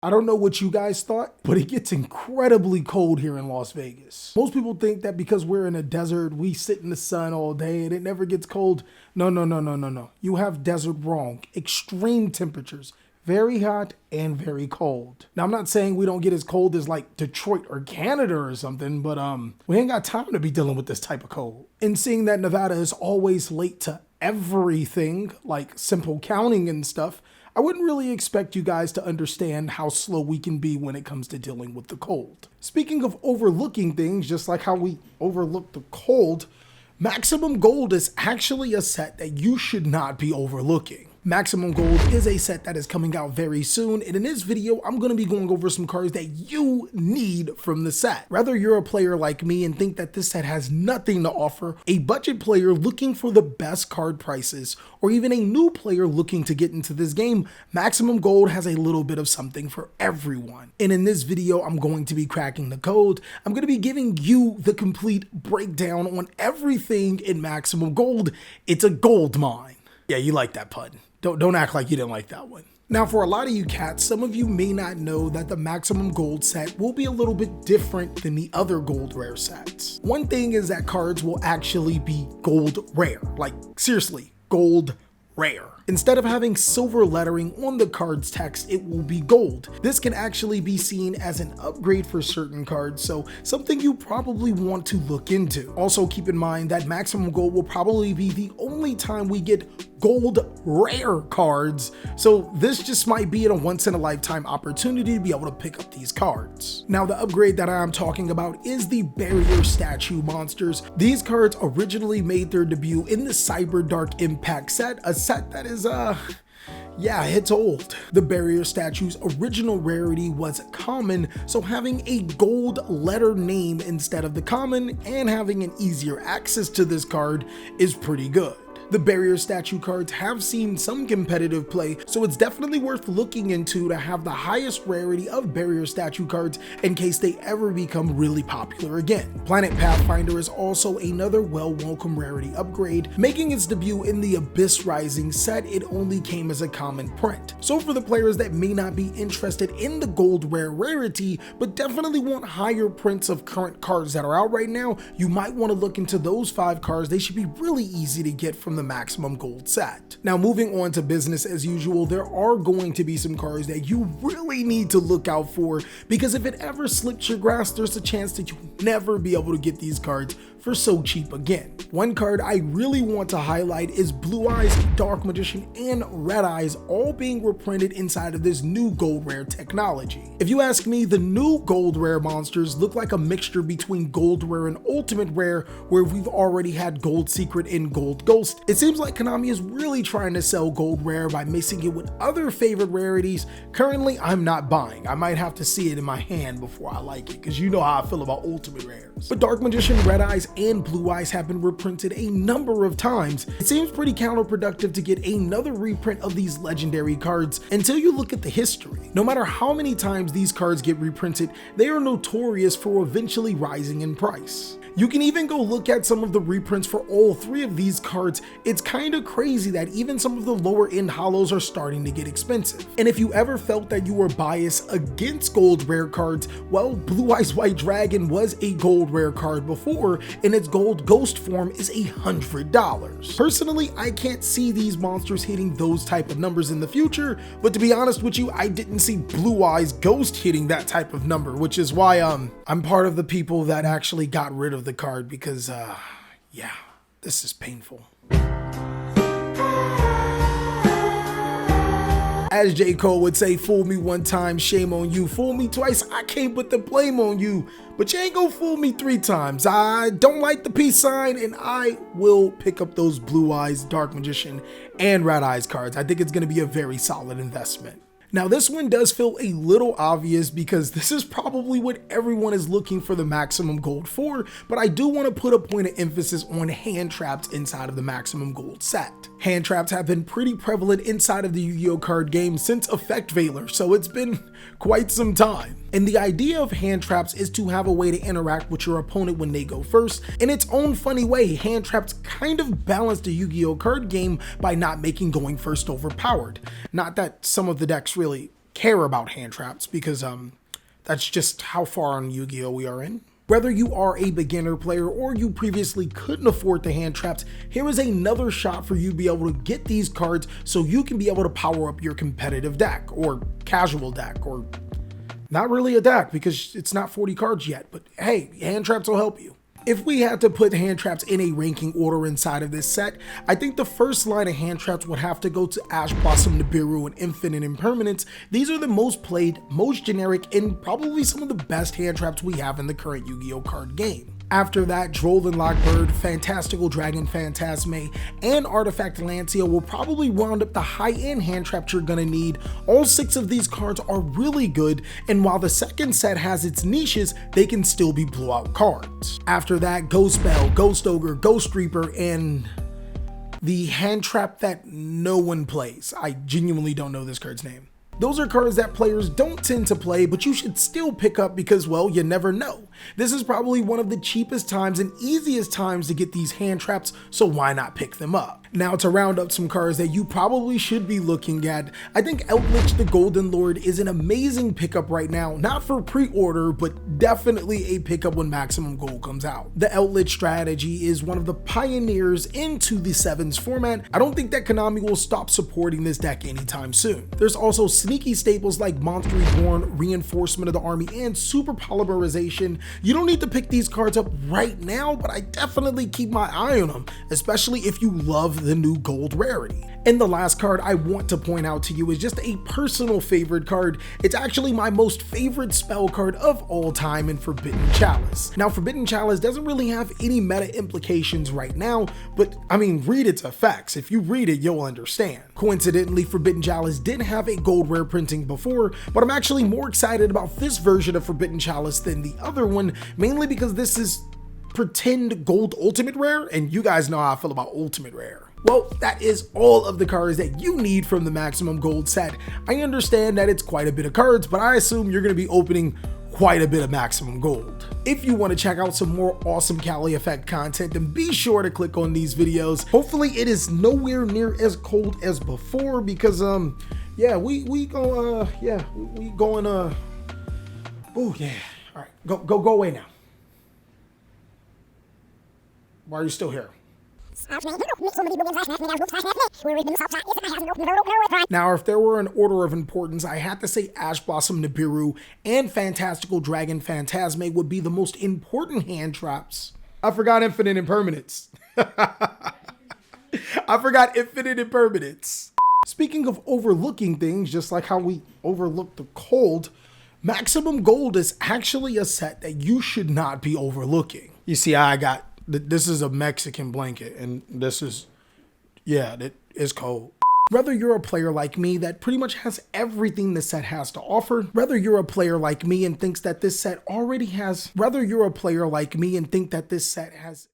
I don't know what you guys thought, but it gets incredibly cold here in Las Vegas. Most people think that because we're in a desert, we sit in the sun all day and it never gets cold. No. You have desert wrong. Extreme temperatures. Very hot and very cold. Now, I'm not saying we don't get as cold as like Detroit or Canada or something, but we ain't got time to be dealing with this type of cold. And seeing that Nevada is always late to everything, like simple counting and stuff, I wouldn't really expect you guys to understand how slow we can be when it comes to dealing with the cold. Speaking of overlooking things, just like how we overlook the cold, Maximum Gold is actually a set that you should not be overlooking. Maximum Gold is a set that is coming out very soon, and in this video, I'm going to be going over some cards that you need from the set. Whether you're a player like me and think that this set has nothing to offer, a budget player looking for the best card prices, or even a new player looking to get into this game, Maximum Gold has a little bit of something for everyone. And in this video, I'm going to be cracking the code. I'm going to be giving you the complete breakdown on everything in Maximum Gold. It's a gold mine. Yeah, you like that pun. Don't act like you didn't like that one. Now, for a lot of you cats, some of you may not know that the Maximum Gold set will be a little bit different than the other gold rare sets. One thing is that cards will actually be gold rare. Like, seriously, gold rare. Instead of having silver lettering on the card's text, it will be gold. This can actually be seen as an upgrade for certain cards, so something you probably want to look into. Also keep in mind that Maximum Gold will probably be the only time we get gold rare cards, so this just might be a once in a lifetime opportunity to be able to pick up these cards. Now, the upgrade that I'm talking about is the Barrier Statue monsters. These cards originally made their debut in the Cyber Dark Impact set, a set that is yeah, it's old. The Barrier Statue's original rarity was common, so having a gold letter name instead of the common and having an easier access to this card is pretty good. The Barrier Statue cards have seen some competitive play, so it's definitely worth looking into to have the highest rarity of Barrier Statue cards in case they ever become really popular again. Planet Pathfinder is also another welcome rarity upgrade. Making its debut in the Abyss Rising set, it only came as a common print. So for the players that may not be interested in the gold rare rarity, but definitely want higher prints of current cards that are out right now, you might want to look into those 5 cards. They should be really easy to get from the Maximum Gold set. Now, moving on to business as usual, there are going to be some cards that you really need to look out for, because if it ever slips your grasp, there's a chance that you'll never be able to get these cards for so cheap again. One card I really want to highlight is Blue Eyes, Dark Magician, and Red Eyes all being reprinted inside of this new gold rare technology. If you ask me, the new gold rare monsters look like a mixture between gold rare and ultimate rare, where we've already had Gold Secret and Gold Ghost. It seems like Konami is really trying to sell gold rare by mixing it with other favorite rarities. Currently, I'm not buying. I might have to see it in my hand before I like it, because you know how I feel about ultimate rares. But Dark Magician, Red Eyes, and Blue Eyes have been reprinted a number of times. It seems pretty counterproductive to get another reprint of these legendary cards until you look at the history. No matter how many times these cards get reprinted, they are notorious for eventually rising in price. You can even go look at some of the reprints for all 3 of these cards. It's kind of crazy that even some of the lower end holos are starting to get expensive. And if you ever felt that you were biased against gold rare cards, well, Blue Eyes White Dragon was a gold rare card before, and its gold ghost form is $100. Personally, I can't see these monsters hitting those type of numbers in the future, but to be honest with you, I didn't see Blue Eyes Ghost hitting that type of number, which is why I'm part of the people that actually got rid of the card, because yeah, this is painful. As J. Cole would say, fool me one time, shame on you. Fool me twice, I can't put the blame on you. But you ain't gonna fool me 3 times. I don't like the peace sign, and I will pick up those Blue Eyes, Dark Magician, and Red Eyes cards. I think it's gonna be a very solid investment. Now, this one does feel a little obvious because this is probably what everyone is looking for the Maximum Gold for, but I do want to put a point of emphasis on hand traps inside of the Maximum Gold set. Hand traps have been pretty prevalent inside of the Yu-Gi-Oh card game since Effect Veiler, so it's been quite some time. And the idea of hand traps is to have a way to interact with your opponent when they go first. In its own funny way, hand traps kind of balance the Yu-Gi-Oh card game by not making going first overpowered. Not that some of the decks really care about hand traps because that's just how far on Yu-Gi-Oh we are in. Whether you are a beginner player or you previously couldn't afford the hand traps, here is another shot for you to be able to get these cards so you can be able to power up your competitive deck or casual deck, or not really a deck because it's not 40 cards yet, but hey, hand traps will help you. If we had to put hand traps in a ranking order inside of this set, I think the first line of hand traps would have to go to Ash Blossom, Nibiru, and Infinite Impermanence. These are the most played, most generic, and probably some of the best hand traps we have in the current Yu-Gi-Oh card game. After that, Drolden Lockbird, Fantastical Dragon Phantasme, and Artifact Lancia will probably round up the high-end hand traps you're gonna need. All 6 of these cards are really good, and while the second set has its niches, they can still be blowout cards. After that, Ghost Spell, Ghost Ogre, Ghost Reaper, and the hand trap that no one plays. I genuinely don't know this card's name. Those are cards that players don't tend to play, but you should still pick up because, well, you never know. This is probably one of the cheapest times and easiest times to get these hand traps, so why not pick them up? Now, to round up some cards that you probably should be looking at, I think ELDLICH the Golden Lord is an amazing pickup right now, not for pre-order, but definitely a pickup when Maximum Gold comes out. The ELDLICH strategy is one of the pioneers into the 7s format. I don't think that Konami will stop supporting this deck anytime soon. There's also sneaky staples like Monster Reborn, Reinforcement of the Army, and Super Polymerization. You don't need to pick these cards up right now, but I definitely keep my eye on them, especially if you love the new gold rarity. And the last card I want to point out to you is just a personal favorite card. It's actually my most favorite spell card of all time in Forbidden Chalice. Now, Forbidden Chalice doesn't really have any meta implications right now, but I mean, read its effects. If you read it, you'll understand. Coincidentally, Forbidden Chalice did have a gold rare printing before, but I'm actually more excited about this version of Forbidden Chalice than the other one, mainly because this is pretend gold ultimate rare, and you guys know how I feel about ultimate rare. Well, that is all of the cards that you need from the Maximum Gold set. I understand that it's quite a bit of cards, but I assume you're going to be opening quite a bit of Maximum Gold. If you want to check out some more awesome CHALICE content, then be sure to click on these videos. Hopefully it is nowhere near as cold as before because yeah, we going oh yeah. All right, go away now. Why are you still here? Now, if there were an order of importance, I had to say Ash Blossom Nibiru and Fantastical Dragon Phantasme would be the most important hand traps. I forgot Infinite Impermanence. I forgot Infinite Impermanence. Speaking of overlooking things, just like how we overlook the cold, Maximum Gold is actually a set that you should not be overlooking. You see, this is a Mexican blanket, and this is, yeah, it is cold. Whether you're a player like me that pretty much has everything the set has to offer, whether you're a player like me and thinks that this set already has, whether you're a player like me and think that this set has